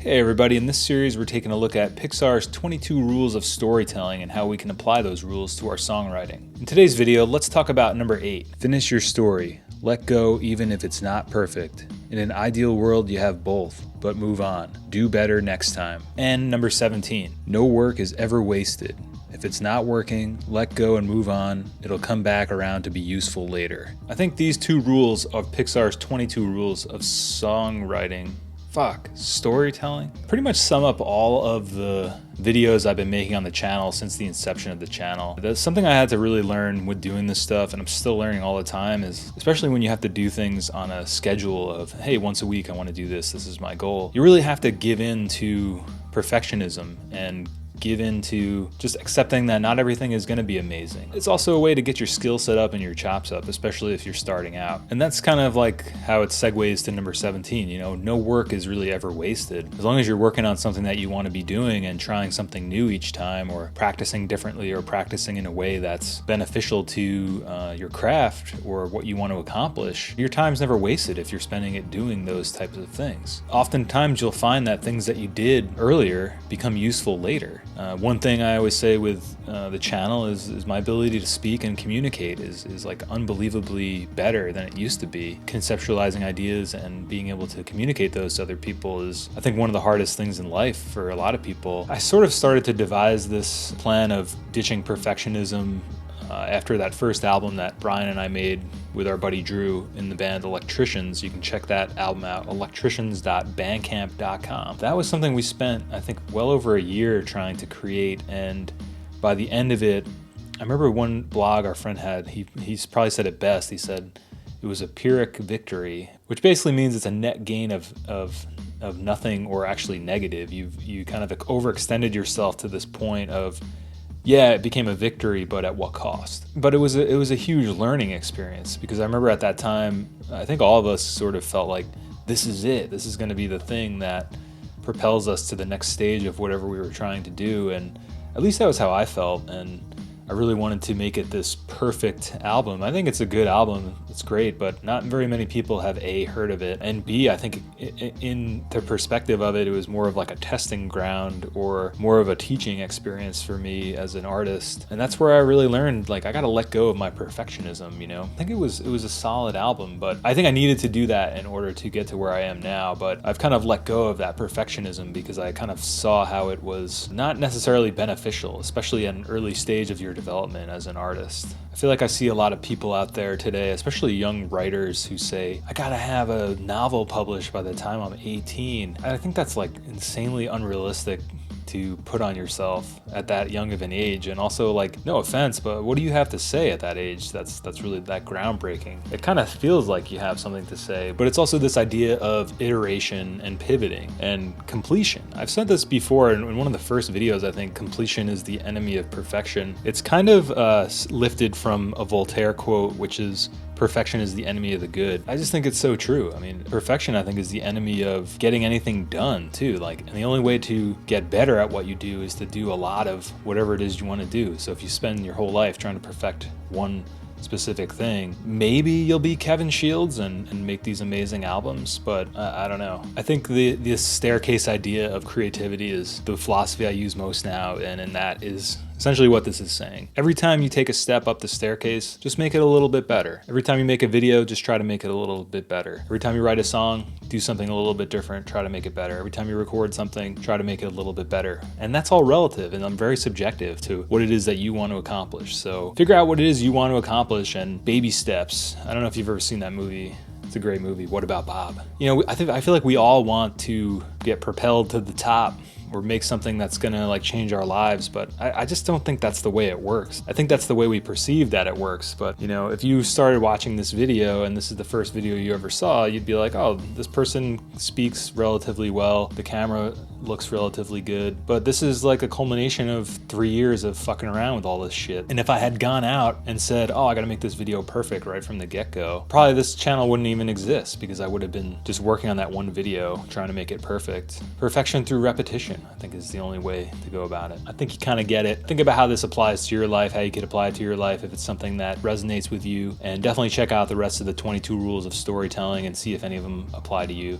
Hey everybody, in this series we're taking a look at Pixar's 22 rules of storytelling and how we can apply those rules to our songwriting. In today's video, let's talk about number 8. Finish your story. Let go even if it's not perfect. In an ideal world you have both, but move on. Do better next time. And number 17. No work is ever wasted. If it's not working, let go and move on. It'll come back around to be useful later. I think these two rules of Pixar's 22 rules of storytelling pretty much sum up all of the videos I've been making on the channel since the inception of the channel. That's something I had to really learn with doing this stuff, and I'm still learning all the time, is especially when you have to do things on a schedule of, hey, once a week I want to do this is my goal. You really have to give in to perfectionism and give into just accepting that not everything is going to be amazing. It's also a way to get your skill set up and your chops up, especially if you're starting out. And that's kind of like how it segues to number 17. You know, no work is really ever wasted. As long as you're working on something that you want to be doing and trying something new each time, or practicing differently, or practicing in a way that's beneficial to your craft or what you want to accomplish, your time's never wasted if you're spending it doing those types of things. Oftentimes you'll find that things that you did earlier become useful later. One thing I always say with the channel is my ability to speak and communicate is like unbelievably better than it used to be. Conceptualizing ideas and being able to communicate those to other people is, I think, one of the hardest things in life for a lot of people. I sort of started to devise this plan of ditching perfectionism after that first album that Brian and I made with our buddy Drew in the band Electricians. You can check that album out, electricians.bandcamp.com. That was something we spent, I think, well over a year trying to create, and by the end of it, I remember one blog our friend had, he's probably said it best. He said it was a Pyrrhic victory, which basically means it's a net gain of nothing, or actually negative. You kind of overextended yourself to this point of, yeah, it became a victory, but at what cost? But it was a huge learning experience, because I remember at that time, I think all of us sort of felt like this is it. This is going to be the thing that propels us to the next stage of whatever we were trying to do. And at least that was how I felt. And I really wanted to make it this perfect album. I think it's a good album. It's great, but not very many people have A, heard of it, and B, I think in the perspective of it, it was more of like a testing ground or more of a teaching experience for me as an artist. And that's where I really learned, like, I got to let go of my perfectionism, you know? I think it was a solid album, but I think I needed to do that in order to get to where I am now. But I've kind of let go of that perfectionism because I kind of saw how it was not necessarily beneficial, especially at an early stage of your development as an artist. I feel like I see a lot of people out there today, especially young writers, who say, I gotta have a novel published by the time I'm 18. And I think that's like insanely unrealistic to put on yourself at that young of an age. And also, like, no offense, but what do you have to say at that age that's really that groundbreaking? It kind of feels like you have something to say, but it's also this idea of iteration and pivoting and completion. I've said this before in one of the first videos. I think completion is the enemy of perfection. It's kind of lifted from a Voltaire quote, which is, perfection is the enemy of the good. I just think it's so true. I mean, perfection, I think, is the enemy of getting anything done too. Like, and the only way to get better at what you do is to do a lot of whatever it is you want to do. So if you spend your whole life trying to perfect one specific thing, maybe you'll be Kevin Shields and make these amazing albums, but I don't know. I think this staircase idea of creativity is the philosophy I use most now, and that is essentially what this is saying. Every time you take a step up the staircase, just make it a little bit better. Every time you make a video, just try to make it a little bit better. Every time you write a song, do something a little bit different, try to make it better. Every time you record something, try to make it a little bit better. And that's all relative, and I'm very subjective to what it is that you want to accomplish. So figure out what it is you want to accomplish, and baby steps. I don't know if you've ever seen that movie. It's a great movie, What About Bob? You know, I feel like we all want to get propelled to the top or make something that's gonna like change our lives, but I just don't think that's the way it works. I think that's the way we perceive that it works. But, you know, if you started watching this video and this is the first video you ever saw, you'd be like, oh, this person speaks relatively well, the camera looks relatively good, but this is like a culmination of 3 years of fucking around with all this shit. And if I had gone out and said, oh, I gotta make this video perfect right from the get-go, probably this channel wouldn't even exist, because I would have been just working on that one video trying to make it perfect. Perfection through repetition, I think, is the only way to go about it. I think you kind of get it. Think about how this applies to your life, how you could apply it to your life if it's something that resonates with you, and definitely check out the rest of the 22 rules of storytelling and see if any of them apply to you.